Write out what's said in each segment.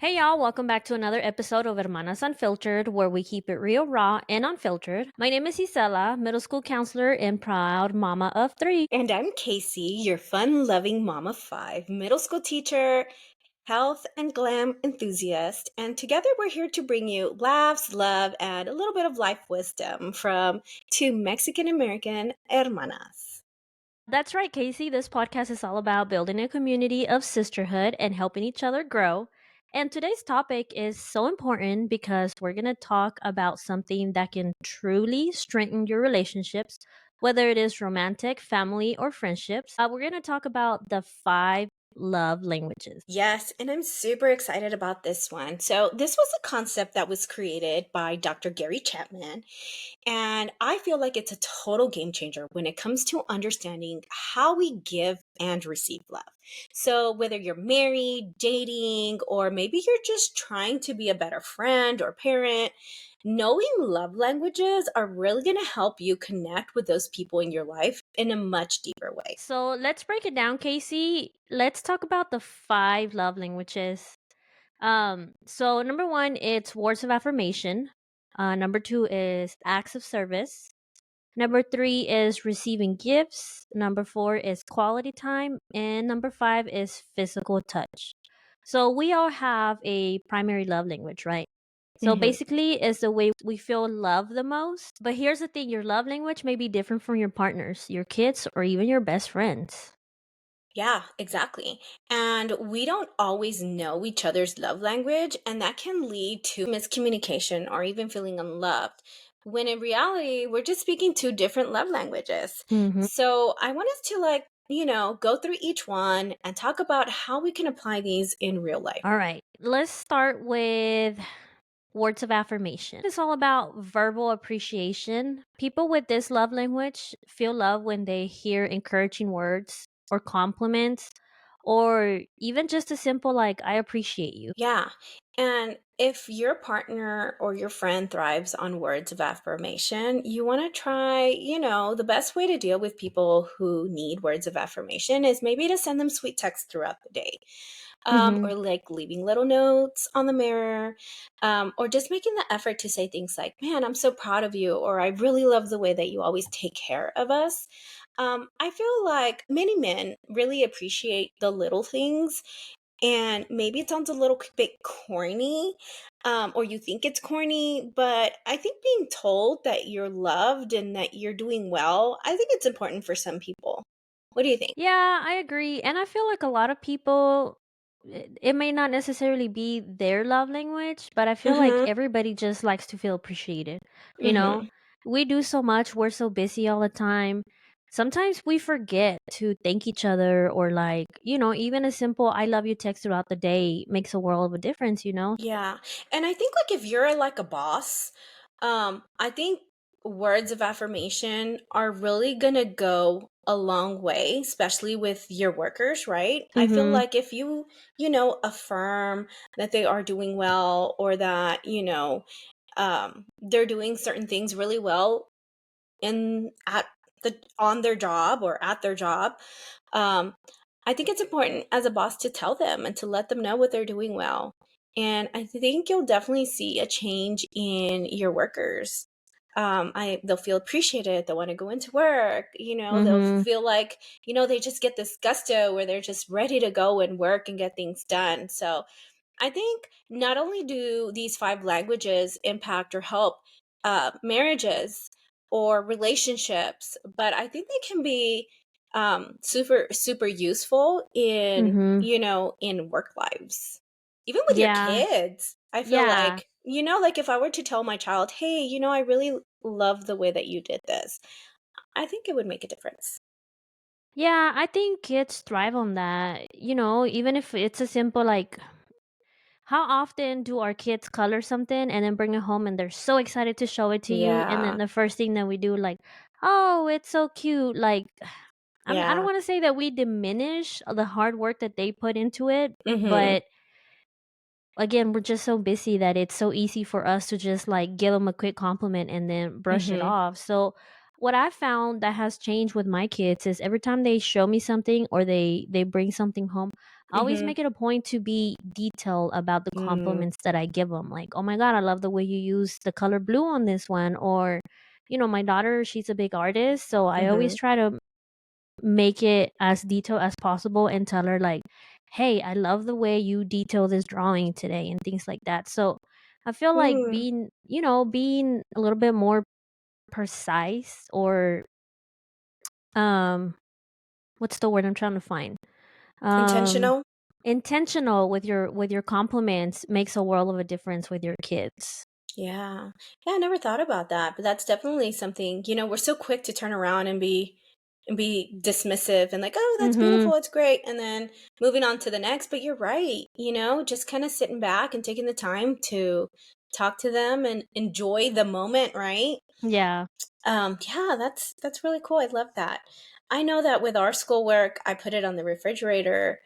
Hey y'all, welcome back to another episode of Hermanas Unfiltered, where we keep it real, raw, and unfiltered. My name is Isela, middle school counselor and proud mama of three. And I'm Casey, your fun loving mom of five, middle school teacher, health and glam enthusiast. And together we're here to bring you laughs, love, and a little bit of life wisdom from two Mexican American hermanas. That's right, Casey. This podcast is all about building a community of sisterhood and helping each other grow. And today's topic is so important because we're going to talk about something that can truly strengthen your relationships, whether it is romantic, family, or friendships. We're going to talk about the 5 love languages. Yes, and I'm super excited about this one. So, this was a concept that was created by Dr. Gary Chapman, and I feel like it's a total game changer when it comes to understanding how we give and receive love. So, whether you're married, dating, or maybe you're just trying to be a better friend or parent, knowing love languages are really going to help you connect with those people in your life in a much deeper way. So let's break it down, Casey. Let's talk about the 5 love languages. So number one, it's words of affirmation. Number two is acts of service. Number three is receiving gifts. Number four is quality time. And number five is physical touch. So we all have a primary love language, right? So Mhm. basically, it's the way we feel love the most. But here's the thing, your love language may be different from your partner's, your kids, or even your best friends. Yeah, exactly. And we don't always know each other's love language, and that can lead to miscommunication or even feeling unloved. When in reality, we're just speaking two different love languages. hmm So I want us to, go through each one and talk about how we can apply these in real life. All right, let's start with words of affirmation. It's all about verbal appreciation. People with this love language feel love when they hear encouraging words or compliments, or even just a simple, like, I appreciate you. Yeah. And if your partner or your friend thrives on words of affirmation, you want to try, the best way to deal with people who need words of affirmation is maybe to send them sweet texts throughout the day. hmm Or like leaving little notes on the mirror, or just making the effort to say things like, man, I'm so proud of you, or I really love the way that you always take care of us. I feel like many men really appreciate the little things, and maybe it sounds a little bit corny, or you think it's corny, but I think being told that you're loved and that you're doing well, I think it's important for some people. What do you think? Yeah, I agree. And I feel like a lot of people, it may not necessarily be their love language, but I feel like Mm-hmm. everybody just likes to feel appreciated. You know, Mm-hmm. we do so much, we're so busy all the time. Sometimes we forget to thank each other, or, like, even a simple I love you text throughout the day makes a world of a difference. Yeah. And I think like if you're like a boss, I think words of affirmation are really gonna go a long way, especially with your workers, right? I feel Mhm. like if you, affirm that they are doing well or that, they're doing certain things really well in at the on their job or at their job, um, I think it's important as a boss to tell them and to let them know what they're doing well. And I think you'll definitely see a change in your workers. They'll feel appreciated. They'll want to go into work. They'll Mhm. feel like they just get this gusto where they're just ready to go and work and get things done. So I think not only do these 5 languages impact or help marriages or relationships, but I think they can be super, super useful in, Mhm. in work lives. Even with your Yeah. kids, I feel Yeah. like, like if I were to tell my child, hey, I really love the way that you did this, I think it would make a difference. Yeah, I think kids thrive on that. Even if it's a simple, like, how often do our kids color something and then bring it home and they're so excited to show it to you? And then Yeah. the first thing that we do, like, oh, it's so cute. Like, I don't Yeah. want to say that we diminish the hard work that they put into it, Mm-hmm. but again, we're just so busy that it's so easy for us to just, like, give them a quick compliment and then brush it Mm-hmm. off. So what I found that has changed with my kids is every time they show me something or they bring something home, I always Mhm. make it a point to be detailed about the Mm. compliments that I give them. Like, oh my god, I love the way you use the color blue on this one. Or, my daughter, she's a big artist, so I always Mhm. try to make it as detailed as possible and tell her like, hey, I love the way you detail this drawing today and things like that. So I feel like Mm. being a little bit more precise, or um what's the word I'm trying to find? Um Intentional? Intentional with your compliments makes a world of a difference with your kids. Yeah. Yeah, I never thought about that, but that's definitely something, we're so quick to turn around and be dismissive and like, "Oh, that's Mhm. beautiful. It's great." And then moving on to the next, but you're right, just kind of sitting back and taking the time to talk to them and enjoy the moment, right? Yeah. Yeah, that's really cool. I love that. I know that with our schoolwork, I put it on the refrigerator.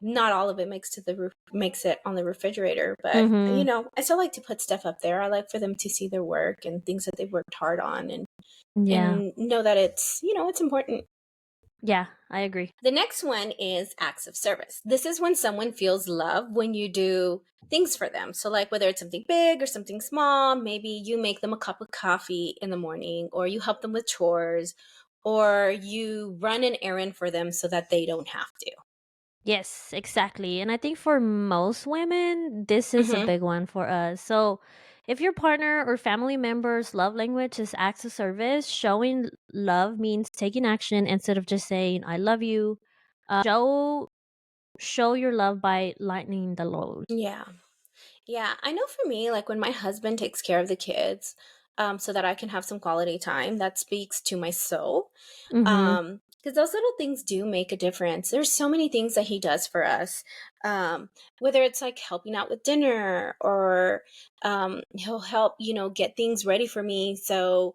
Not all of it makes it on the refrigerator, but Mhm. I still like to put stuff up there. I like for them to see their work and things that they've worked hard on, and Yeah. know that it's important. Yeah, I agree. The next one is acts of service. This is when someone feels love when you do things for them. So, like whether it's something big or something small, maybe you make them a cup of coffee in the morning, or you help them with chores, or you run an errand for them so that they don't have to. Yes, exactly. And I think for most women, this is a Hmm. big one for us. So, if your partner or family member's love language is acts of service, showing love means taking action instead of just saying "I love you." Show your love by lightening the load. Yeah. Yeah, I know for me, like when my husband takes care of the kids, so that I can have some quality time, that speaks to my soul. Mhm. Because those little things do make a difference. There's so many things that he does for us. Whether it's like helping out with dinner, or he'll help, get things ready for me so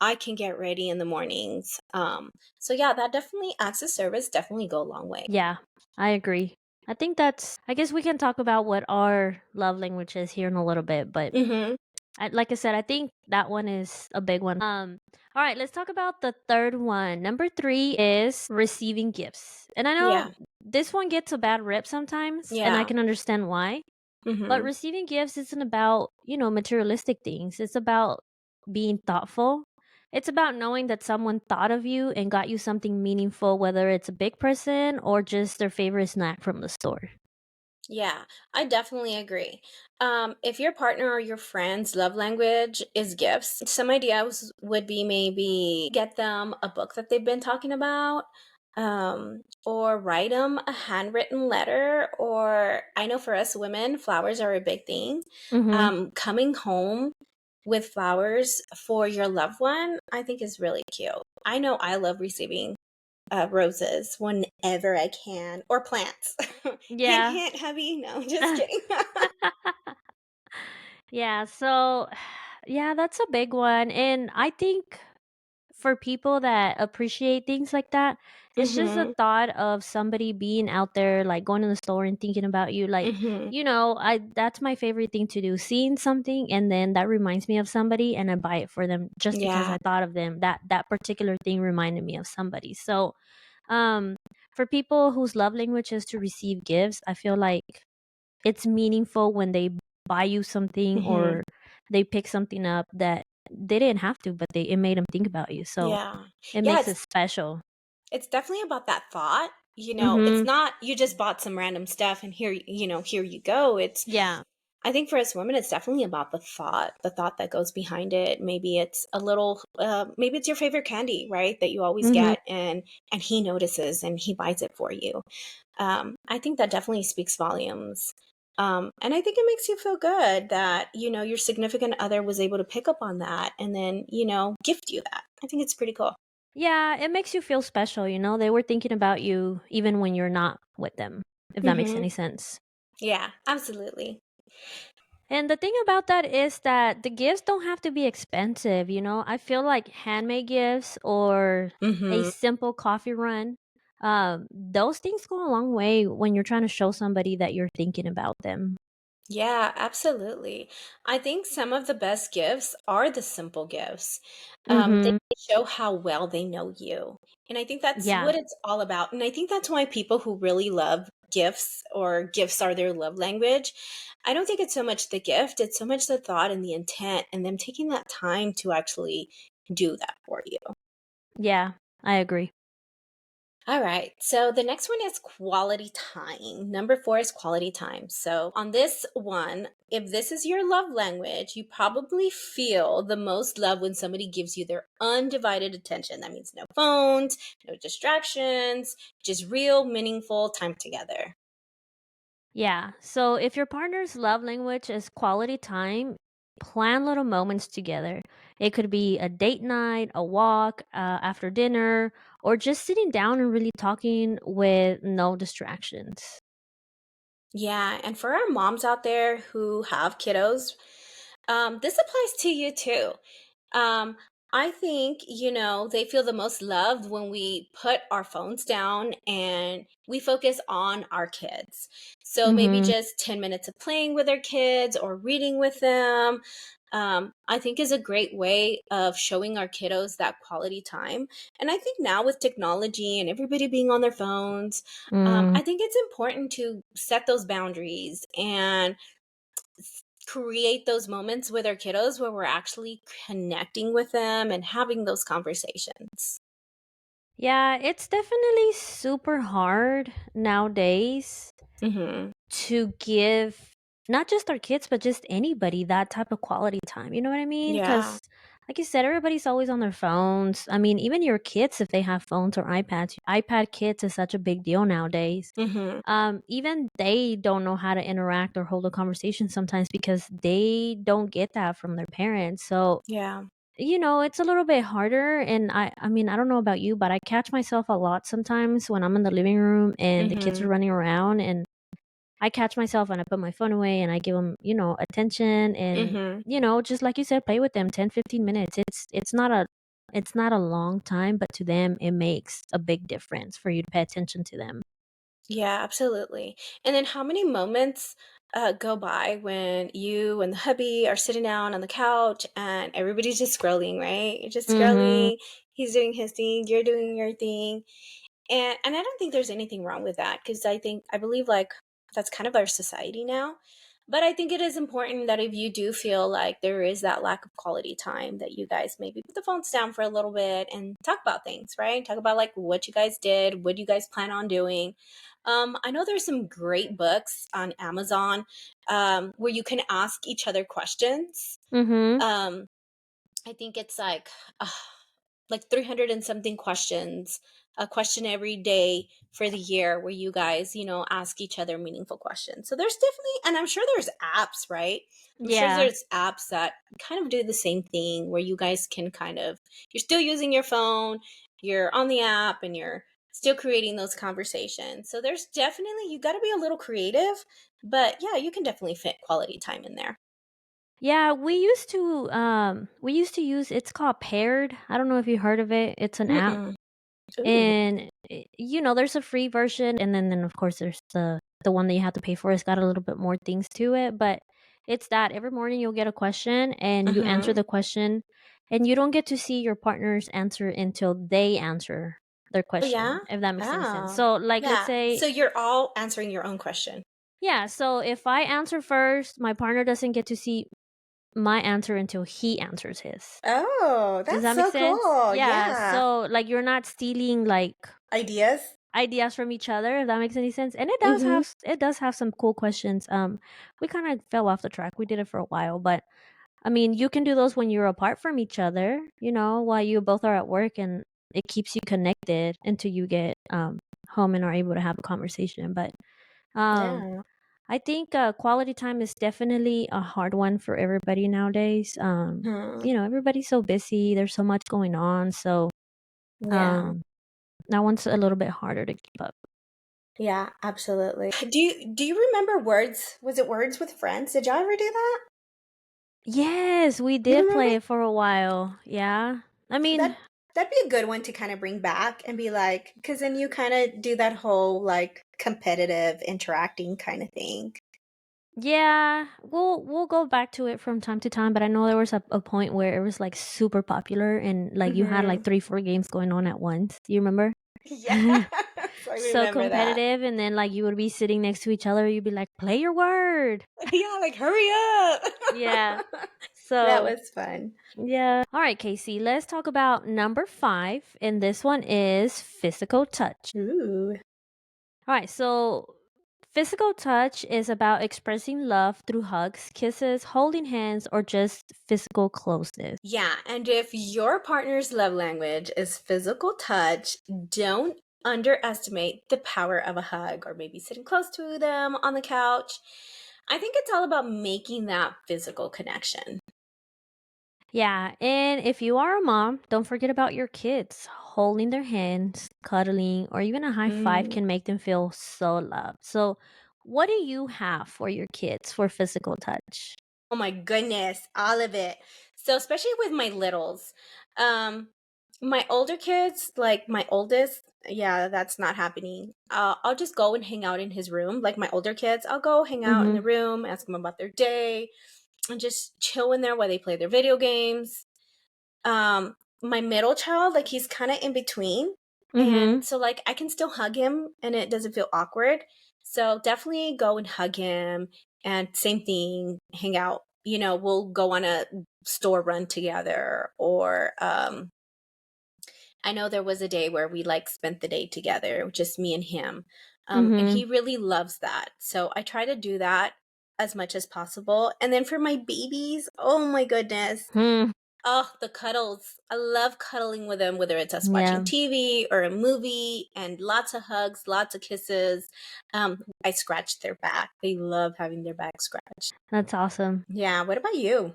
I can get ready in the mornings. So yeah, that definitely acts of service definitely go a long way. Yeah, I agree. I guess we can talk about what our love language is here in a little bit, but Mm-hmm. like I said, I think that one is a big one. All right, let's talk about the third one. Number 3 is receiving gifts. And I know Yeah. this one gets a bad rep sometimes, and I Yeah. can understand why. But Mm-hmm. receiving gifts isn't about, materialistic things. It's about being thoughtful. It's about knowing that someone thought of you and got you something meaningful, whether it's a big person or just their favorite snack from the store. Yeah, I definitely agree. If your partner or your friend's love language is gifts, some ideas would be maybe get them a book that they've been talking about, or write them a handwritten letter. Or I know for us women, flowers are a big thing. Mhm. Coming home with flowers for your loved one, I think is really cute. I know I love receiving roses whenever I can, or plants. Hint, Yeah. hint, hubby. No, just kidding. Yeah, so yeah, that's a big one. And I think for people that appreciate things like that, it's just the Mhm. thought of somebody being out there, like going to the store and thinking about you. Like, Mhm. I that's my favorite thing to do. Seeing something and then that reminds me of somebody and I buy it for them just because Yeah. I thought of them. That particular thing reminded me of somebody. So um for people whose love language is to receive gifts, I feel like it's meaningful when they buy you something Mhm. or they pick something up that they didn't have to, but it made them think about you. So Yeah. it Yeah, makes it it's special. it's definitely about that thought. It's Mhm. not you just bought some random stuff and here you go. It's Yeah. I think for us women, it's definitely about the thought that goes behind it. Maybe it's a little, maybe it's your favorite candy, right? That you always Mhm. get, and he notices and he buys it for you. I think that definitely speaks volumes. And I think it makes you feel good that, your significant other was able to pick up on that and then, gift you that. I think it's pretty cool. Yeah, it makes you feel special, They were thinking about you even when you're not with them, if that makes Hmm. any sense. Yeah, absolutely. And the thing about that is that the gifts don't have to be expensive, I feel like handmade gifts or a Hmm. simple coffee run, those things go a long way when you're trying to show somebody that you're thinking about them. Yeah, absolutely. I think some of the best gifts are the simple gifts. They Mhm. show how well they know you. And I think that's Yeah. what it's all about. And I think that's why people who really love gifts or gifts are their love language, I don't think it's so much the gift, it's so much the thought and the intent and them taking that time to actually do that for you. Yeah, I agree. All right. So the next one is quality time. Number four is quality time. So on this one, if this is your love language, you probably feel the most love when somebody gives you their undivided attention. That means no phones, no distractions, just real, meaningful time together. Yeah. So if your partner's love language is quality time, plan little moments together. It could be a date night, a walk after dinner, or just sitting down and really talking with no distractions. Yeah. And for our moms out there who have kiddos, this applies to you too. Um, I think, they feel the most loved when we put our phones down and we focus on our kids. So maybe Mm-hmm. just 10 minutes of playing with our kids or reading with them. I think is a great way of showing our kiddos that quality time. And I think now with technology and everybody being on their phones, Mm. I think it's important to set those boundaries and create those moments with our kiddos where we're actually connecting with them and having those conversations. Yeah, it's definitely super hard nowadays Mhm. to give not just our kids, but just anybody that type of quality time. You know what I mean? Yeah. Because, like you said, everybody's always on their phones. I mean, even your kids, if they have phones or iPads, iPad kids is such a big deal nowadays. Mhm. Even they don't know how to interact or hold a conversation sometimes because they don't get that from their parents. So, Yeah. it's a little bit harder. And I mean, I don't know about you, but I catch myself a lot sometimes when I'm in the living room and the kids are Mhm. running around and I catch myself and I put my phone away and I give them, attention and, Mhm. just like you said, play with them 10, 15 minutes. It's not a long time, but to them it makes a big difference for you to pay attention to them. Yeah, absolutely. And then how many moments go by when you and the hubby are sitting down on the couch and everybody's just scrolling, right? You're just Mhm. scrolling, he's doing his thing, you're doing your thing. And I don't think there's anything wrong with that because I believe like that's kind of our society now. But I think it is important that if you do feel like there is that lack of quality time, that you guys maybe put the phones down for a little bit and talk about things, right? Talk about like what you guys did, what you guys plan on doing. I know there's some great books on Amazon where you can ask each other questions. Mhm. Um, I think it's like 300 and something questions, a question every day for the year where you guys, ask each other meaningful questions. So there's definitely, and I'm sure there's apps, right? I'm sure Yeah. there's apps that kind of do the same thing where you guys can you're still using your phone, you're on the app, and you're still creating those conversations. So there's definitely, you got to be a little creative, but yeah, you can definitely fit quality time in there. Yeah, we used to use it's called Paired. I don't know if you heard of it. It's an app. Mm-mm. Ooh. And, there's a free version, and then, of course, there's the one that you have to pay for. It's got a little bit more things to it, but it's that every morning you'll get a question, and you answer Mm-hmm. the question, and you don't get to see your partner's answer until they answer their Oh, yeah? question, if that makes any sense. Oh. So, like, let's Yeah. say So you're all answering your own question. yeah, so if I answer first, my partner doesn't get to see my answer until he answers his. Oh, Does that's that make so sense? cool. Yeah, Yeah. so, like, you're not stealing, like Ideas? ideas from each other, if that makes any sense. And Mhm. it does have some cool questions. We kind of fell off the track. We did it for a while, but I mean, you can do those when you're apart from each other, while you both are at work, and it keeps you connected until you get home and are able to have a conversation. But um Yeah. I think quality time is definitely a hard one for everybody nowadays. Mhm. Everybody's so busy, there's so much going on, so Yeah. um that one's a little bit harder to keep up. Yeah, absolutely. Do you remember Words? Was it Words with Friends? Did y'all ever do that? Yes, we You did remember? play it for a while. Yeah. I mean, That'd be a good one to kind of bring back and be like, because then you kind of do that whole like competitive interacting kind of thing. Yeah, we'll go back to it from time to time, but I know there was a point where it was like super popular and like you had like Hmm. 3, 4 games going on at once. Do you remember? Yes, I So remember that. competitive, and then like you would be sitting next to each other, you'd be like, "Play your word." Yeah, like hurry up. Yeah. That So was fun. yeah. All right, Casey, let's talk about number 5, and this one is physical touch. Ooh. All right, so physical touch is about expressing love through hugs, kisses, holding hands, or just physical closeness. Yeah, and if your partner's love language is physical touch, don't underestimate the power of a hug or maybe sitting close to them on the couch. I think it's all about making that physical connection. Yeah, and if you are a mom, don't forget about your kids. Holding their hands, cuddling, or even a high five Mm. can make them feel so loved. So, what do you have for your kids for physical touch? Oh my goodness, all of it. So especially with my littles, um, my older kids, like my oldest, yeah, that's not happening. I'll just go and hang out in his room. Like my older kids, I'll go hang out in the Mhm. room, ask them about their day, and just chill in there while they play their video games. My middle child, like he's kind of in between, and Mhm. so like I can still hug him, and it doesn't feel awkward. So definitely go and hug him, and same thing, hang out. We'll go on a store run together, or I know there was a day where we like spent the day together, just me and him. And Mhm. he really loves that. So I try to do that as much as possible. And then for my babies, oh my goodness. Hmm. Oh, the cuddles. I love cuddling with them, whether it's us watching Yeah, TV or a movie, and lots of hugs, lots of kisses. I scratch their back. They love having their back scratched. that's awesome. Yeah. What about you?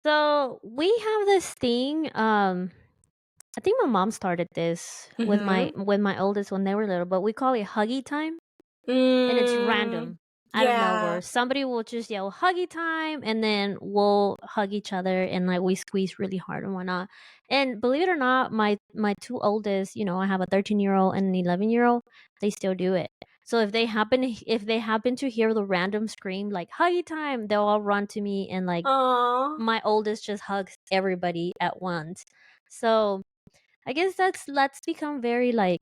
So, we have this thing I think my mom started this with my Mm-hmm. oldest when they were little, but we call it huggy time. And it's Mm, random out of yeah. nowhere. Somebody will just yell huggy time, and then we'll hug each other and like we squeeze really hard and whatnot. And believe it or not, my two oldest, I have a 13-year-old and an 11-year-old, they still do it. So if they happen to hear the random scream like huggy time, they'll all run to me, and like Aw. my oldest just hugs everybody at once. So I guess that's become very like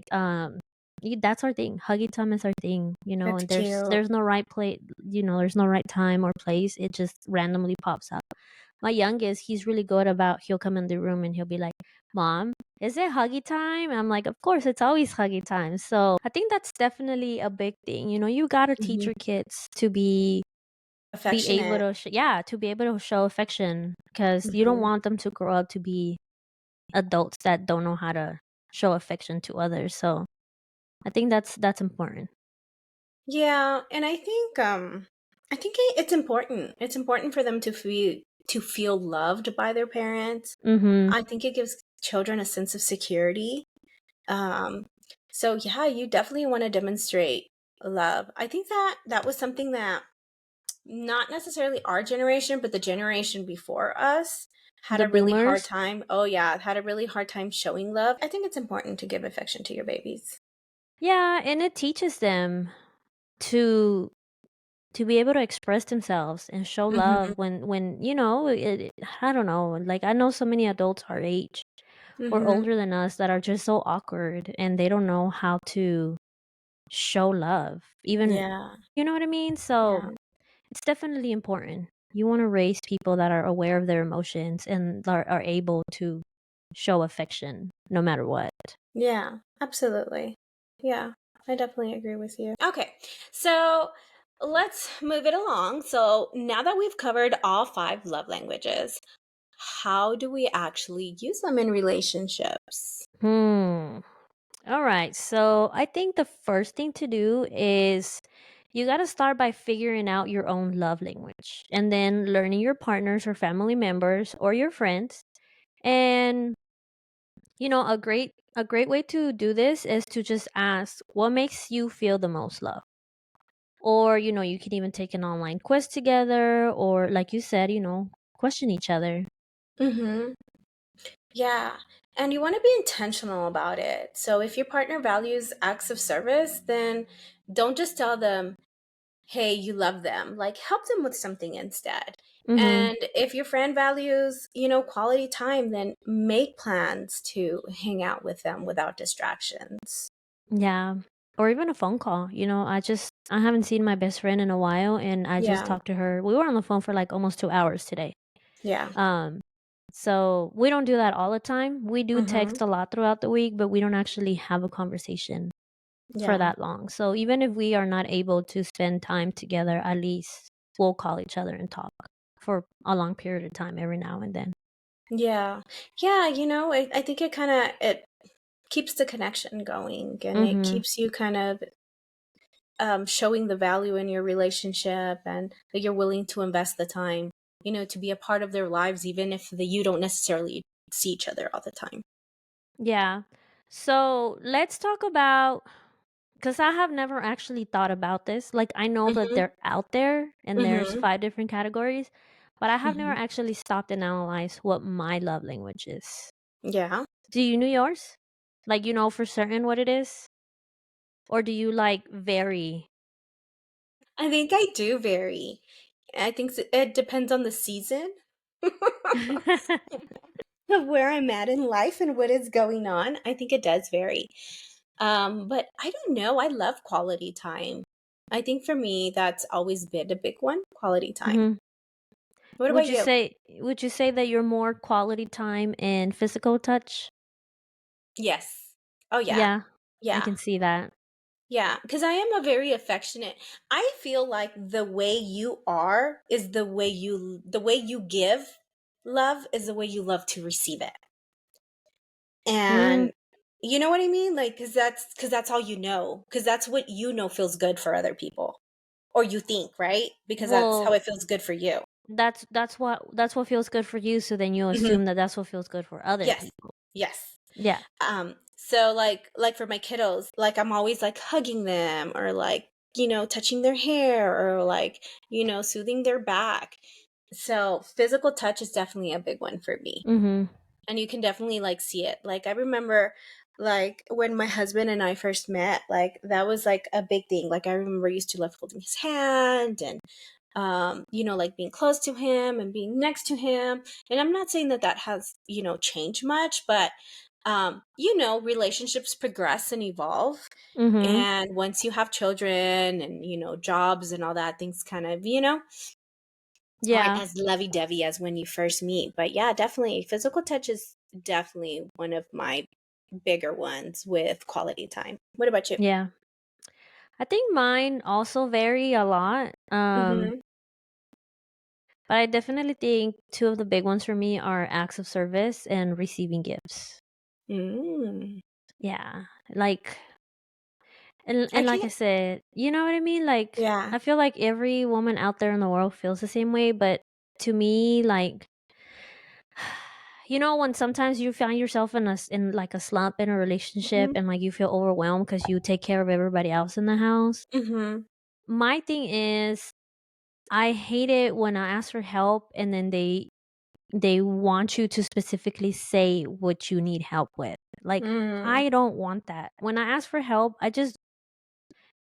that's our thing. Huggy time is our thing, That's and cute. there's no right place, there's no right time or place. It just randomly pops up. My youngest, he's really good about he'll come in the room and he'll be like, "Mom, is it huggy time?" I'm like, "Of course, it's always huggy time." So, I think that's definitely a big thing. You got to teach Hmm. your kids to be able Affectionate. to to be able to show affection, because you don't Hmm. want them to grow up to be adults that don't know how to show affection to others. So I think that's important. Yeah, and I think it's important. It's important for them to feel loved by their parents. Mhm. I think it gives children a sense of security. Um, so yeah, you definitely want to demonstrate love. I think that was something that not necessarily our generation, but the generation before us had The a really hard boomers. time. Oh yeah, had a really hard time showing love. I think it's important to give affection to your babies. Yeah, and it teaches them to be able to express themselves and show Mhm. love when I don't know, like I know so many adults our age or Mhm. older than us that are just so awkward and they don't know how to show love. Even Yeah. you know what I mean? So Yeah. it's definitely important. You want to raise people that are aware of their emotions and are able to show affection no matter what. Yeah, absolutely. Yeah, I definitely agree with you. Okay, so let's move it along. So now that we've covered all five love languages, how do we actually use them in relationships? Hmm. All right. So I think the first thing to do is you got to start by figuring out your own love language and then learning your partners or family members or your friends. And a great way to do this is to just ask what makes you feel the most love. Or, you can even take an online quiz together or like you said, question each other. Mm-hmm. Yeah, and you want to be intentional about it. So if your partner values acts of service, then don't just tell them, hey, you love them, like help them with something instead. Mhm. And if your friend values, you know, quality time, then make plans to hang out with them without distractions. Yeah. Or even a phone call. I haven't seen my best friend in a while, and I just Yeah. talked to her. We were on the phone for like almost 2 hours today. Yeah. Um so we don't do that all the time. We do Mhm. text a lot throughout the week, but we don't actually have a conversation for Yeah. that long. So even if we are not able to spend time together, at least we'll call each other and talk for a long period of time every now and then. Yeah. Yeah, you know, I think it keeps the connection going, and it Mhm. keeps you kind of showing the value in your relationship, and that you're willing to invest the time, you know, to be a part of their lives, even if you don't necessarily see each other all the time. Yeah. So let's talk about, because I have never actually thought about this. Like, I know that Mhm. they're out there and there's Mhm. 5 different categories, but I have never Mhm. actually stopped and analyzed what my love language is. Yeah. Do you know yours? Like, you know for certain what it is? Or do you like vary? I think I do vary. I think it depends on the season of where I'm at in life and what is going on. I think it does vary. But I don't know. I love quality time. I think for me, that's always been a big one, quality time. Mhm. What Would about you you? say would you say that you're more quality time and physical touch? Yes. Oh, yeah. Yeah, I Yeah. can see that. Yeah. Because I am a very affectionate. I feel like the way you are is the way you give love is the way you love to receive it. Mm, And you know what I mean? Like, because that's all you know. Because that's what you know feels good for other people. Or you think, right? Because that's how well, it feels good for you. that's what feels good for you, so then you Mhm. assume that that's what feels good for other Yes. people. Yes. Yeah. So like for my kiddos, like I'm always like hugging them, or like, you know, touching their hair, or like, you know, soothing their back. So physical touch is definitely a big one for me. Mhm. And you can definitely like see it. Like I remember like when my husband and I first met, like that was like a big thing. Like I remember I used to love holding his hand, and you know, like being close to him and being next to him. And I'm not saying that that has, you know, changed much, but you know, relationships progress and evolve. Mhm. And once you have children and, you know, jobs and all that, things kind of, you know, aren't Yeah. as lovey-dovey as when you first meet. But yeah, definitely physical touch is definitely one of my bigger ones with quality time. What about you? Yeah. I think mine also vary a lot. Mhm. But I definitely think two of the big ones for me are acts of service and receiving gifts. Mm. Yeah. Like, I and like I can't. said, you know what I mean? Like, Yeah. I feel like every woman out there in the world feels the same way, but to me, like, when sometimes you find yourself in like a slump in a relationship, Mhm. and like you feel overwhelmed because you take care of everybody else in the house. Mhm. My thing is, I hate it when I ask for help and then they want you to specifically say what you need help with. Like, Mm. I don't want that. When I ask for help, I just,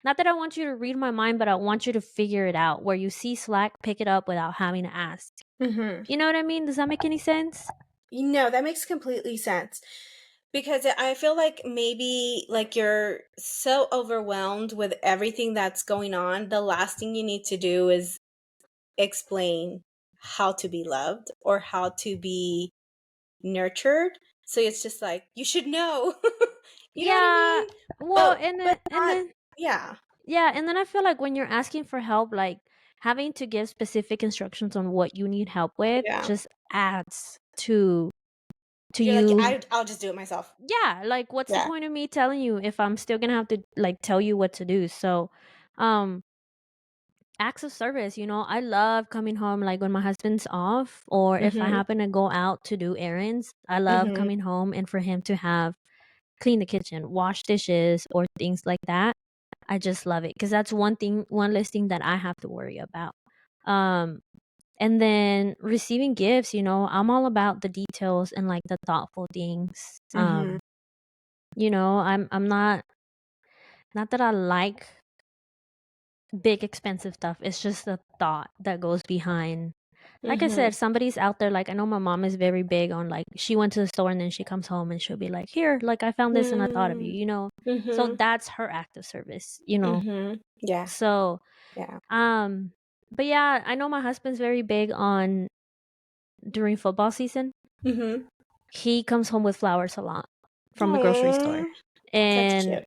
not that I want you to read my mind, but I want you to figure it out. Where you see slack, pick it up without having to ask. Mhm. You know what I mean? Does that make any sense? You know, that makes completely sense. Because I feel like maybe like you're so overwhelmed with everything that's going on, the last thing you need to do is explain how to be loved or how to be nurtured. So it's just like, you should know. You know what I Yeah. mean? Well, But not, yeah. yeah, and then I feel like when you're asking for help, like having to give specific instructions on what you need help with Yeah. just adds to You're like, you. I'll just do it myself. Yeah, like what's the Yeah. point of me telling you if I'm still gonna have to like tell you what to do? So, um, acts of service, I love coming home like when my husband's off, or if I Mhm. happen to go out to do errands. I love Mhm. coming home and for him to have clean the kitchen, wash dishes, or things like that. I just love it because that's one less thing that I have to worry about. Um, and then receiving gifts, I'm all about the details and like the thoughtful things. Mhm. I'm not that I like big expensive stuff. It's just the thought that goes behind. Like I Mhm. said, somebody's out there. Like I know my mom is very big on like she went to the store and then she comes home and she'll be like, "Here, like I found this and I thought of you," Mm. you know. So Mhm. that's her act of service, you know. Mhm. Yeah. So, Yeah. um, but yeah, I know my husband's very big on during football season. Mhm. He comes home with flowers a lot from the grocery store, Aw. That's and cute.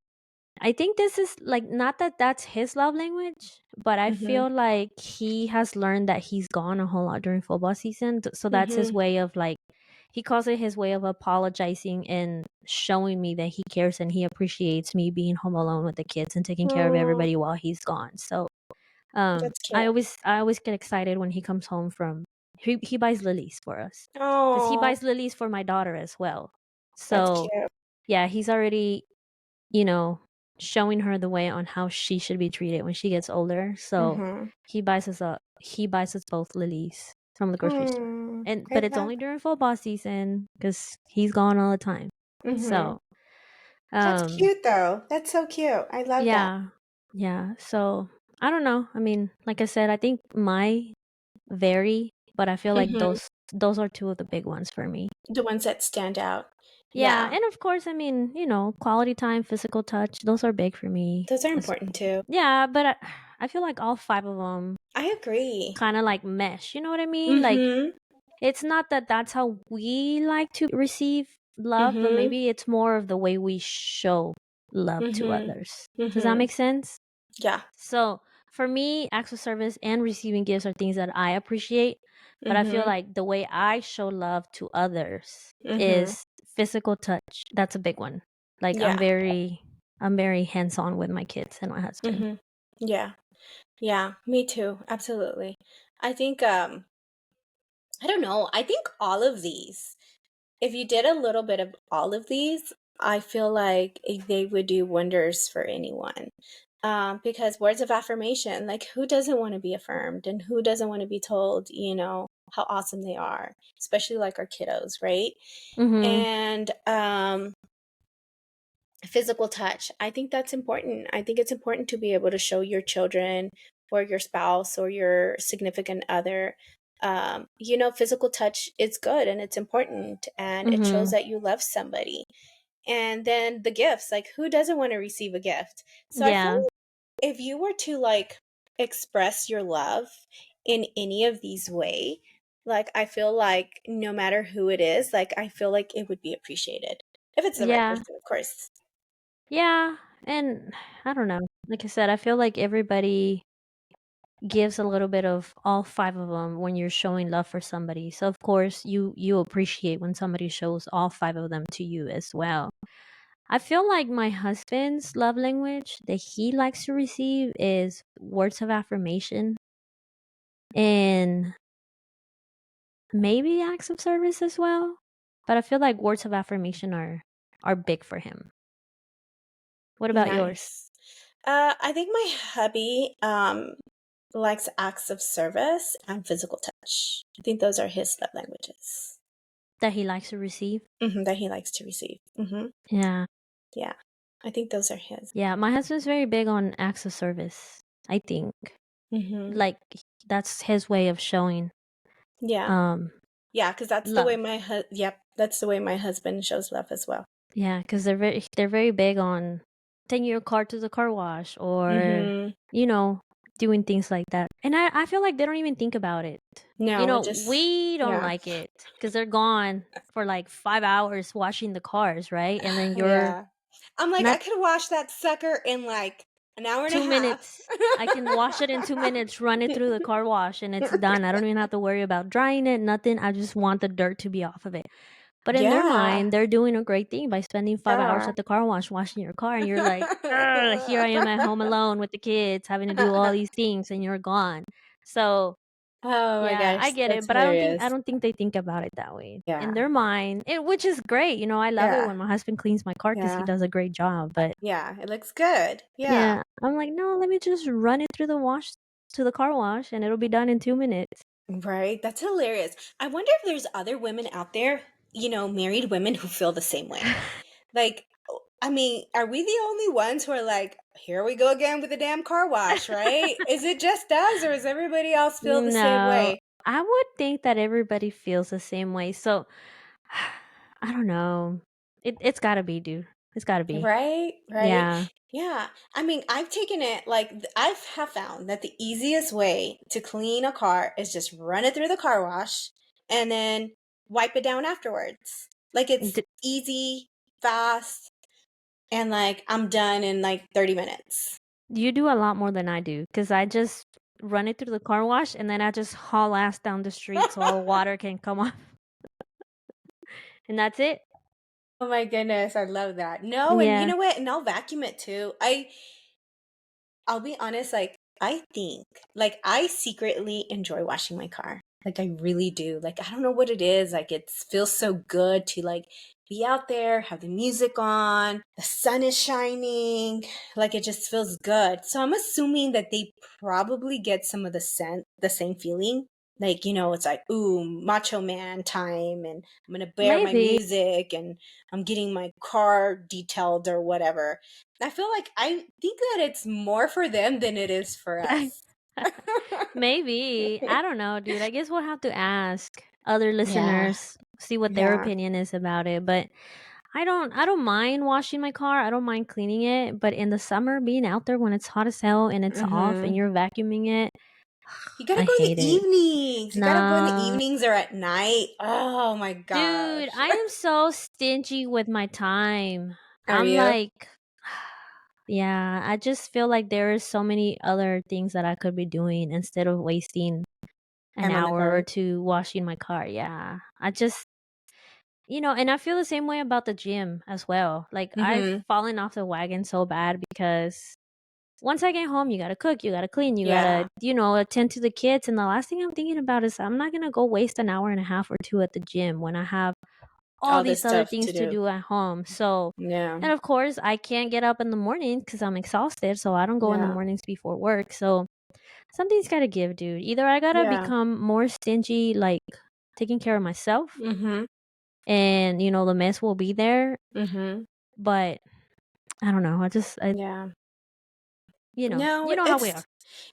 I think this is like not that that's his love language, but I Mhm. feel like he has learned that he's gone a whole lot during football season. So that's his Mhm. way of like, he calls it his way of apologizing and showing me that he cares and he appreciates me being home alone with the kids and taking care of Aw, everybody while he's gone. So that's I cute. always get excited when he comes home from he buys lilies for us because he Oh, buys lilies for my daughter as well. that's So cute. yeah, he's already, you know, showing her the way on how she should be treated when she gets older. So Mhm. he buys us both lilies from the grocery store. And I but it's love. only during football season because he's gone all the time. Mhm. So That's um cute though. That's so cute. I love that. yeah. Yeah. So I don't know. I mean, like I said, I think my vary, but I feel like Mhm. those are two of the big ones for me. The ones that stand out. Yeah, Yeah. and of course, I mean, you know, quality time, physical touch, those are big for me. Those are As important too. yeah, but I feel like all five of them I agree. kind of like mesh. You know what I mean? Like Mhm. it's not that that's how we like to receive love, but Mhm. maybe it's more of the way we show love to Mhm. others. Does that Mhm. make sense? Yeah. So for me, acts of service and receiving gifts are things that I appreciate. But I feel Mhm. like the way I show love to others Mhm. is physical touch. That's a big one. Like Yeah. I'm very hands on with my kids and my husband. Mhm. Yeah. Yeah. Me too. Absolutely. I think I don't know. I think all of these, if you did a little bit of all of these, I feel like they would do wonders for anyone. Because words of affirmation, like who doesn't want to be affirmed and who doesn't want to be told, how awesome they are, especially like our kiddos, right? Mhm. And physical touch, I think that's important. I think it's important to be able to show your children or your spouse or your significant other, physical touch is good and it's important and it shows Mhm. that you love somebody. And then the gifts, like who doesn't want to receive a gift? So I feel Yeah. like if you were to like express your love in any of these way, like I feel like no matter who it is, like I feel like it would be appreciated. If it's the right Yeah. person, of course. Yeah. And I don't know. Like I said, I feel like everybody gives a little bit of all five of them when you're showing love for somebody. So of course, you appreciate when somebody shows all five of them to you as well. I feel like my husband's love language that he likes to receive is words of affirmation and maybe acts of service as well. But I feel like words of affirmation are big for him. What about yours? Nice. I think my hubby likes acts of service and physical touch. I think those are his love languages. That he likes to receive? That he likes to receive. Yeah. Yeah, I think those are his. Yeah, my husband's very big on acts of service, I think. hmm Like that's his way of showing Yeah, um yeah, because that's the way love. yep, that's the way my husband shows love as well. Yeah, because they're very big on taking your car to the car wash or hmm you know doing things like that. And I feel like they don't even think about it. No, it just We don't yeah, like it because they're gone for like 5 hours washing the cars, right? And then you're yeah. I'm like, I not could wash that sucker in like an hour and a 2 minutes. half. I can wash it in 2 minutes, run it through the car wash, and it's done. I don't even have to worry about drying it, nothing. I just want the dirt to be off of it. But in their Yeah, mind, they're doing a great thing by spending 5 hours yeah. at the car wash washing your car, and you're like, "Ugh, here I am at home alone with the kids, having to do all these things, and you're gone." So Oh my yeah, I gosh, get it, that's but I hilarious. don't think they think about it that way. In Yeah, their mind, which is great. I love it yeah, when my husband cleans my car because he yeah, does a great job. But yeah. It looks good. Yeah, yeah, I'm like, no, let me just run it through the wash to the car wash, and it'll be done in 2 minutes. right. That's hilarious. I wonder if there's other women out there, married women who feel the same way. Like, I mean, are we the only ones who are like, here we go again with the damn car wash, right? Is it just us, or does everybody else feel the same No, way? I would think that everybody feels the same way. So I don't know. It's gotta be, dude. It's gotta be. Right, right. Yeah. Yeah. I mean, I've taken it like I have found that the easiest way to clean a car is just run it through the car wash and then wipe it down afterwards. Like it's D- easy, fast, and like I'm done in like 30 minutes. you do a lot more than I do because I just run it through the car wash and then I just haul ass down the street so all the water can come off, and that's it. Oh my goodness, I love that. No, and you Yeah. know what? And I'll vacuum it too. I'll be honest, like I think like I secretly enjoy washing my car. Like I really do. Like I don't know what it is. Like it feels so good to like be out there, have the music on, the sun is shining, like it just feels good. So I'm assuming that they probably get some of the scent, the same feeling. Like, it's like, ooh, macho man time, and I'm gonna bear my Maybe. music, and I'm getting my car detailed or whatever. I feel like I think that it's more for them than it is for us. Maybe. I don't know, dude. I guess we'll have to ask other Yeah, listeners, see what their yeah. opinion is about it. But I don't mind washing my car. I don't mind cleaning it. But in the summer, being out there when it's hot as hell and it's off and Hmm. you're vacuuming it, You gotta I go in the hate it. evenings. You gotta go in the Nah. evenings or at night. Oh my Dude, gosh. I am so stingy with my time. Are I'm you? like, yeah, I just feel like there is so many other things that I could be doing instead of wasting an Time on the hour or car. two washing my car. Yeah. I just, and I feel the same way about the gym as well. Like, I've Hmm. fallen off the wagon so bad because once I get home, you gotta cook, you gotta clean, you gotta, Yeah. attend to the kids. And the last thing I'm thinking about is I'm not gonna go waste an hour and a half or two at the gym when I have all All this these other stuff to things to do. do at home. So, Yeah. and of course, I can't get up in the morning because I'm exhausted. So I don't go in the Yeah. mornings before work. So something's gotta give, dude. Either I gotta Yeah. become more stingy, like taking care of myself, Hmm. and the mess will be there. Hmm. But I don't know. Yeah. You No, know how we are. it's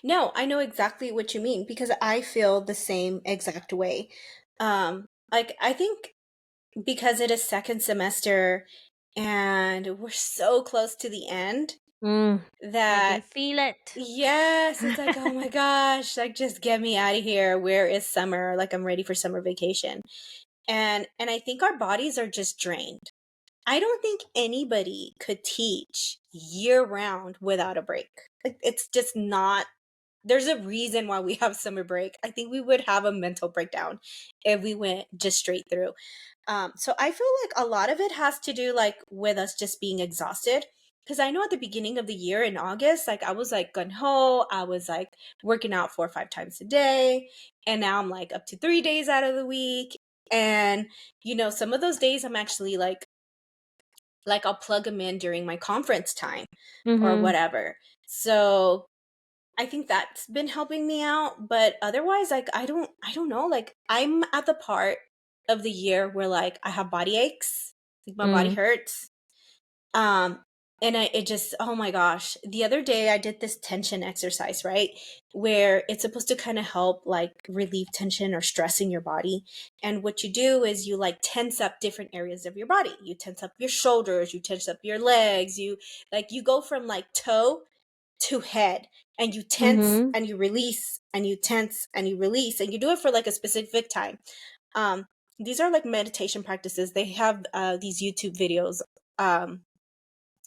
no, I know exactly what you mean because I feel the same exact way. Like I think because it is second semester and we're so close to the end I can that feel it. yes, it's like, oh my gosh, like just get me out of here. Where is summer? Like I'm ready for summer vacation. And I think our bodies are just drained. I don't think anybody could teach year round without a break. Like it's just not, there's a reason why we have summer break. I think we would have a mental breakdown if we went just straight through. So I feel like a lot of it has to do like with us just being exhausted. Because I know at the beginning of the year in August, like I was like gun ho, I was like working out 4 or 5 times a day, and now I'm like up to 3 days out of the week. And some of those days I'm actually like I'll plug them in during my conference time or Mhm. whatever. So I think that's been helping me out, but otherwise like I don't know, like I'm at the part of the year where like I have body aches, like my body Mm. hurts. Um and it just, oh my gosh, the other day I did this tension exercise, right? Where it's supposed to kind of help like relieve tension or stress in your body. And what you do is you like tense up different areas of your body. You tense up your shoulders, you tense up your legs, you go from like toe to head, and you tense Mhm. and you release and you tense and you release, and you do it for like a specific time. um these are like meditation practices. They have these YouTube videos.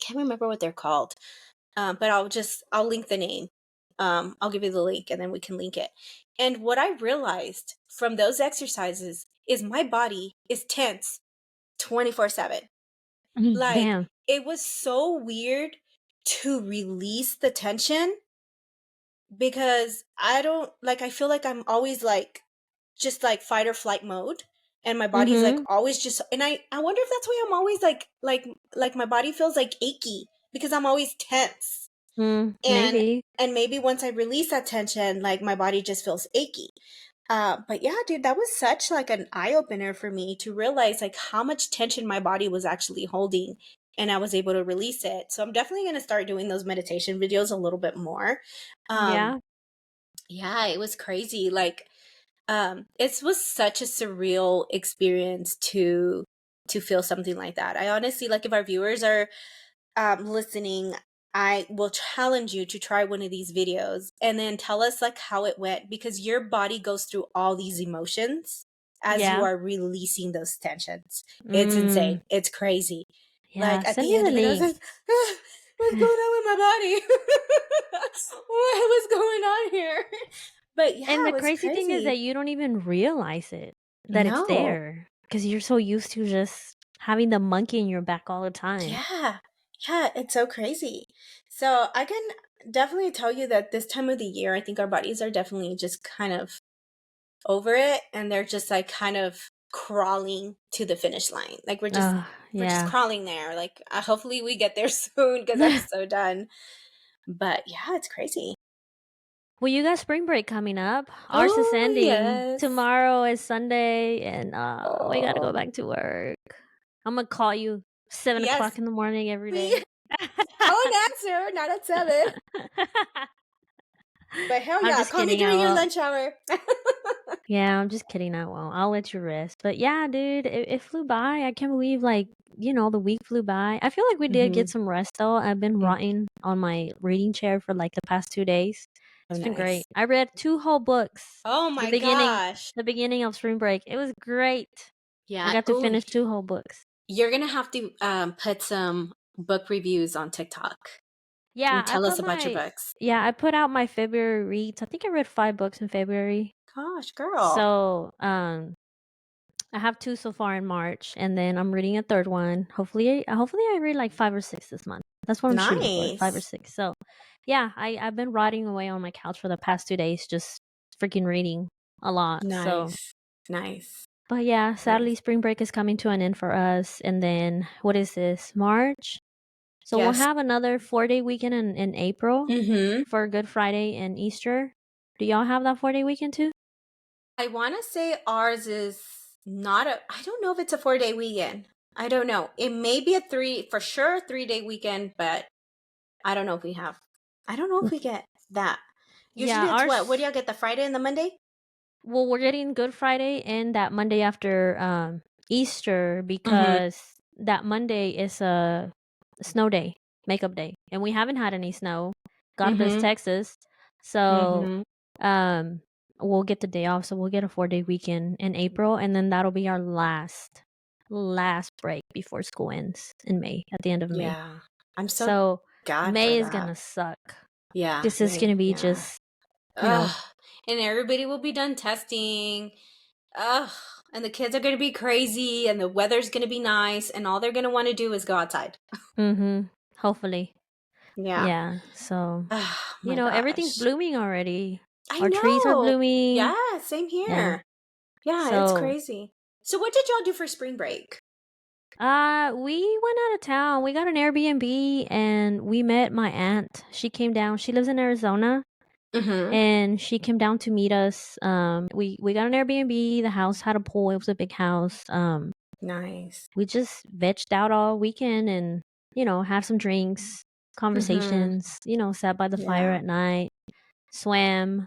Can't remember what they're called. But I'll link the name. I'll give you the link and then we can link it. And what I realized from those exercises is my body is tense 24/7. Like Damn. it was so weird to release the tension because I don't like, I feel like I'm always like just like fight or flight mode, and my body's like Mhm. always just, and I wonder if that's why I'm always like my body feels like achy because I'm always tense. and Maybe. and maybe once I release that tension, like my body just feels achy. But yeah, dude, that was such like an eye opener for me to realize like how much tension my body was actually holding, and I was able to release it. So I'm definitely going to start doing those meditation videos a little bit more. Um, Yeah. yeah, it was crazy. Like, it was such a surreal experience to feel something like that. I honestly, like, if our viewers are listening, I will challenge you to try one of these videos and then tell us like how it went, because your body goes through all these emotions as you Yeah. are releasing those tensions. It's insane. Mm. It's crazy. Yeah. Like at Send the me end the of it, I was link. like, "Ah, what's going on with my body? What was going on here?" But And yeah, the it was crazy thing is crazy. that you don't even realize it, that it's No. there, because you're so used to just having the monkey in your back all the time. Yeah. Yeah, it's so crazy. So I can definitely tell you that this time of the year, I think our bodies are definitely just kind of over it, and they're just like kind of crawling to the finish line. Like we're just Yeah. crawling there. Like hopefully we get there soon because I'm so done. But yeah, it's crazy. Well, you got spring break coming up. Ours is Oh, ending. yes. Tomorrow is Sunday, and we gotta go Oh, back to work. I'm gonna call you 7 o'clock yes. in the morning every We day. I won't answer, not at 7. But hell I'm yeah, just call me kidding. I during your won't. lunch hour. Yeah, I'm just kidding. I won't. I'll let you rest. But yeah, dude, it flew by. I can't believe, like, the week flew by. I feel like we did get Mhm. some rest though. I've been Mm. rotting on my reading chair for like the past 2 days. Oh, It's been great. nice. I read 2 whole books. Oh The my beginning, gosh. the beginning of spring break. It was great. I Yeah. got to Oh, finish 2 whole books. you're gonna have to put some book reviews on TikTok Yeah, and tell us about your books. I put out my February reads. I think I read 5 books in February. Gosh, girl. So, I have 2 so far in March, and then I'm reading a third one. Hopefully I read like 5 or 6 this month. That's what I'm shooting for, 5 or Nice. 6. So, yeah, I've been rotting away on my couch for the past 2 days just freaking reading a lot. So, Nice. Nice. but yeah, Nice. sadly spring break is coming to an end for us, and then what is this? March? So we'll Yes. have another 4-day weekend in April Mm-hmm. for Good Friday and Easter. Do y'all have that 4-day weekend too? I want to say ours is not I don't know if it's a 4-day weekend. I don't know. It may be a for sure, 3-day weekend, but I don't know if we have. I don't know if we get that. Yeah, Usually it's what? What do ours. y'all get, the Friday and the Monday? Well, we're getting Good Friday and that Monday after Easter, Mm-hmm. because that Monday is a snow day, makeup day, and we haven't had any snow. God bless Mm-hmm. Texas. So, Mm-hmm. um, we'll get the day off. So we'll get a 4-day weekend in April, and then that'll be our last break before school ends in May, at the end of May. Yeah. I'm so So glad for May is that. gonna suck. Yeah, This is May. gonna be Yeah. just, you know. Ugh. And everybody will be done testing. Ugh. And the kids are going to be crazy, and the weather's going to be nice, and all they're going to want to do is go outside. Mhm. Hopefully. Yeah. Yeah. So, Oh my everything's gosh. blooming already. I Our trees are know. blooming. Yeah, same Yeah. here. Yeah, it's So, crazy. So what did y'all do for spring break? we went out of town. We got an Airbnb and we met my aunt. She came down. She lives in Arizona, Mm-hmm. and she came down to meet us. We got an Airbnb. The house had a pool. It was a big house. Nice. We just vegged out all weekend and, had some drinks, Mm-hmm. conversations, sat by the fire Yeah. at night, swam.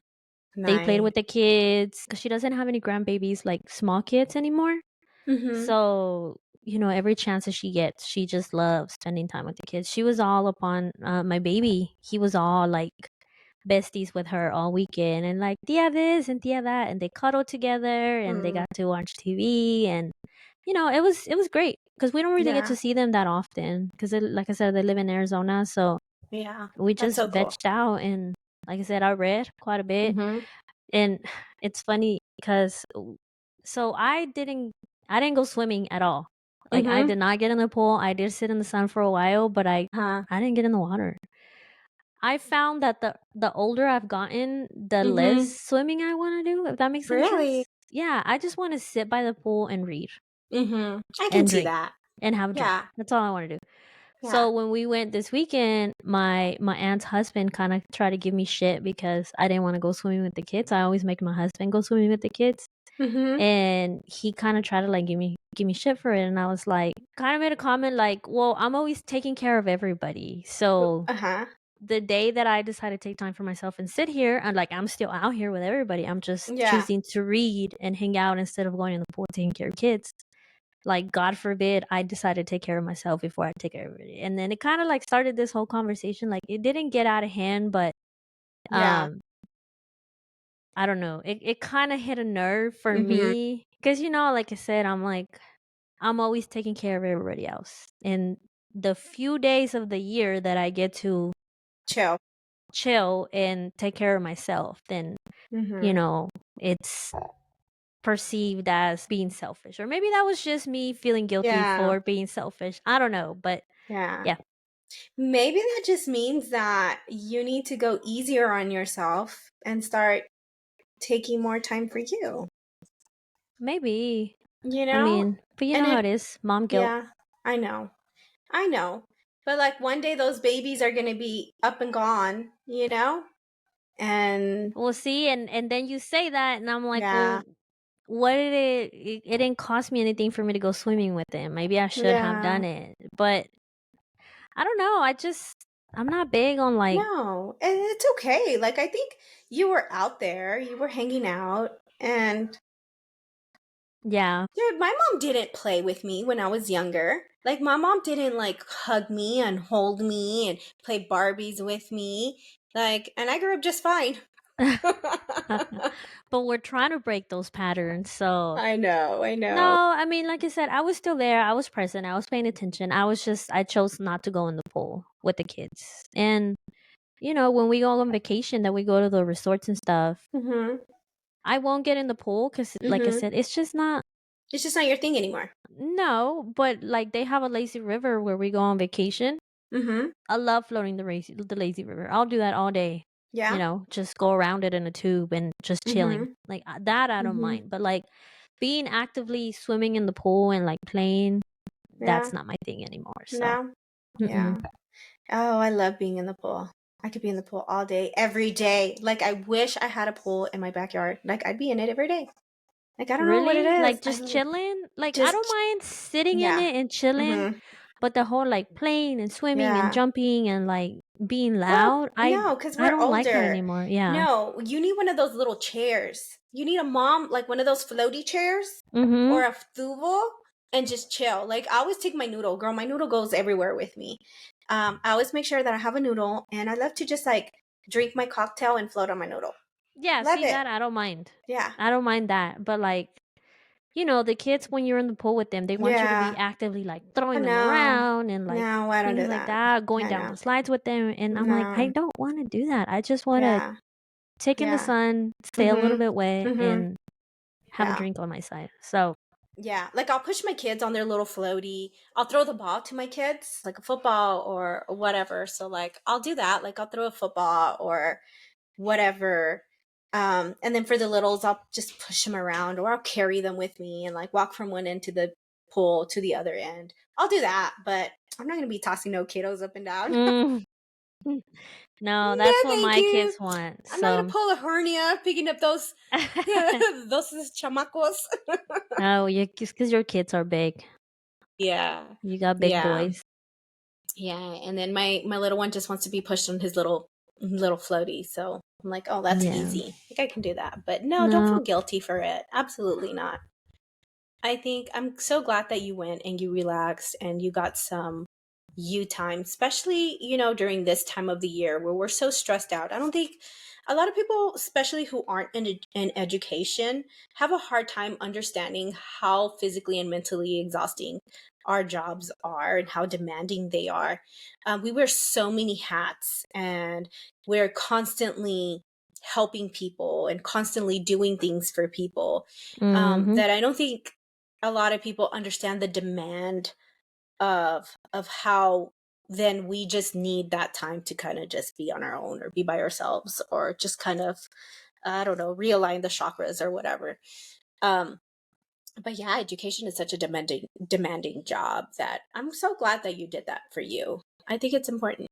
They played Nice. with the kids because she doesn't have any grandbabies, like small kids anymore. Mm-hmm. So, every chance that she gets, she just loves spending time with the kids. She was all upon my baby. He was all like besties with her all weekend, and like tia this and tia that, and they cuddled together and they Mm. got to watch TV, and it was great because we don't really get Yeah. to see them that often because, like I said, they live in Arizona. So Yeah. we That's just so cool. vegged out, and like I said, I read quite a bit. Mm-hmm. And it's funny because so I didn't go swimming at all. Like, I Mm-hmm. did not get in the pool. I did sit in the sun for a while, but I Huh. I didn't get in the water. I found that the older I've gotten, the less Mm-hmm. swimming I want to do, if that makes any Really? sense. Yeah, I just want to sit by the pool and read Mm-hmm. I can and see drink that. and have a drink. Yeah. That's all I want to do. Yeah. So when we went this weekend, my aunt's husband kind of tried to give me shit because I didn't want to go swimming with the kids. I always make my husband go swimming with the kids. Mhm. and he kind of tried to like give me shit for it, and I was like, kind of made a comment like, well, I'm always taking care of everybody, so Uh-huh. the day that I decide to take time for myself and sit here, and like I'm still out here with everybody, I'm just Yeah. choosing to read and hang out instead of going in the pool taking care of kids. Like, God forbid I decide to take care of myself before I take care of everybody. And then it kind of like started this whole conversation. Like, it didn't get out of hand, but Yeah. um I don't know. It kind of hit a nerve for Mhm. me because, you know, like I said, I'm like, I'm always taking care of everybody else. And the few days of the year that I get to Chill. chill and take care of myself, then, you Mhm. know, it's perceived as being selfish. Or maybe that was just me feeling guilty Yeah. for being selfish. I don't know. But Yeah. yeah, Maybe that just means that you need to go easier on yourself and start taking more time for you. maybe. You I know? mean, but you And know how it it is, mom guilt. Yeah, I know. I know. But like one day those babies are going to be up and gone, you know? And Well, see, and then you say that, and I'm like, yeah. well, what did it didn't cost me anything for me to go swimming with them. Maybe I should have Yeah. done it. But I don't know. I'm not big on like, No, and it's okay. Like I think you were out there, you were hanging out, and yeah. dude, my mom didn't play with me when I was younger. Like my mom didn't like hug me and hold me and play Barbies with me. Like, and I grew up just fine. But we're trying to break those patterns. So, I know, I no, know. I mean, like I said, I was still there. I was present. I was paying attention. I chose not to go in the pool with the kids. And, you know, when we go on vacation, that we go to the resorts and stuff, Mhm. I won't get in the pool because, like I Mhm. said, it's just not. It's just not your thing anymore. No, but like they have a lazy river where we go on vacation. Mhm. I love floating the lazy river. I'll do that all day. You Yeah. know, just go around it in a tube and just chilling. Mhm. Like that I don't Mhm. mind. But like being actively swimming in the pool and like playing, Yeah. that's not my thing anymore. So, No. mm-mm. Yeah. Oh, I love being in the pool. I could be in the pool all day, every day. Like I wish I had a pool in my backyard. Like I'd be in it every day. Like I don't know what it Really? is. Like just chilling? Like I don't Just mind sitting in yeah. it and chilling, Mhm. but the whole like playing and swimming and Yeah. jumping and like being Well, loud, no, because I we're don't like that older. anymore. Yeah. No, you need one of those little chairs. You need a mom, like one of those floaty chairs Mhm. or a tubo and just chill. Like I always take my noodle. Girl, my noodle goes everywhere with me. I always make sure that I have a noodle and I love to just like drink my cocktail and float on my noodle. Yeah, Love see it. that I don't mind. Yeah. I don't mind that. But like, you know, the kids when you're in the pool with them, they want you to be Yeah. actively like I throwing them know. around and like No, I don't things do like that. that, going I down the know. slides with them. And I'm like, I No. don't want to do that. I just want to Yeah. take in the Yeah. sun, stay a little Mhm. bit wet, Mhm. and have a Yeah. drink on my side. So, Yeah, like I'll push my kids on their little floaty. I'll throw the ball to my kids, like a football or whatever. So like I'll do that. Like I'll throw a football or whatever. And then for the littles, I'll just push them around or I'll carry them with me and like walk from one end to the pool to the other end. I'll do that, but I'm not gonna be tossing no kiddos up and down. mm, no, No, that's what thank my you. kids want. I'm not gonna So, pull a hernia picking up those those chamacos. no, you because your kids are big. Yeah. You got big Yeah. boys. Yeah, and then my little one just wants to be pushed on his little floaty. So I'm like, oh, that's Yeah. easy. I think I can do that. But no, don't No. feel guilty for it. Absolutely not. I think I'm so glad that you went and you relaxed and you got some you time, especially, during this time of the year where we're so stressed out. I don't think a lot of people, especially who aren't in education, have a hard time understanding how physically and mentally exhausting our jobs are and how demanding they are. We wear so many hats and we're constantly helping people and constantly doing things for people, Mhm. that I don't think a lot of people understand the demand of how then we just need that time to kind of just be on our own or be by ourselves or just kind of, I don't know, realign the chakras or whatever. um but yeah, education is such a demanding job that I'm so glad that you did that for you. I think it's important.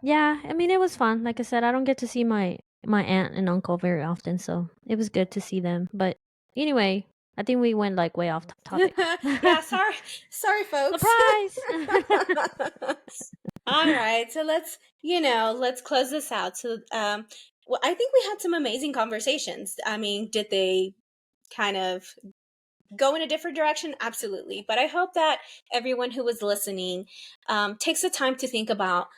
Yeah, I mean, it was fun. Like I said, I don't get to see my aunt and uncle very often, so it was good to see them. But Anyway, I think we went like way off topic. Yeah, sorry, folks. Surprise! All right, so let's close this out. So, well, I think we had some amazing conversations. I mean, did they kind of go in a different direction? Absolutely. But I hope that everyone who was listening takes the time to think about,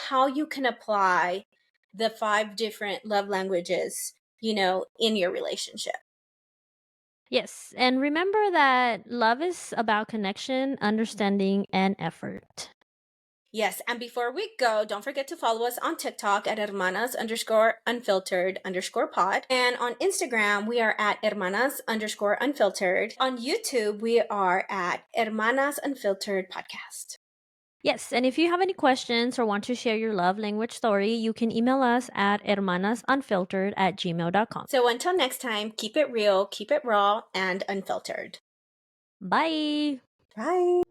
how you can apply the 5 different love languages, in your relationship. Yes, and remember that love is about connection, understanding, and effort. Yes, and before we go, don't forget to follow us on TikTok at Hermanas_Unfiltered_pod. And on Instagram, we are at Hermanas_Unfiltered. On YouTube, we are at Hermanas Unfiltered Podcast. Yes, and if you have any questions or want to share your love language story, you can email us at hermanasunfiltered@gmail.com. So until next time, keep it real, keep it raw, and unfiltered. Bye! Bye!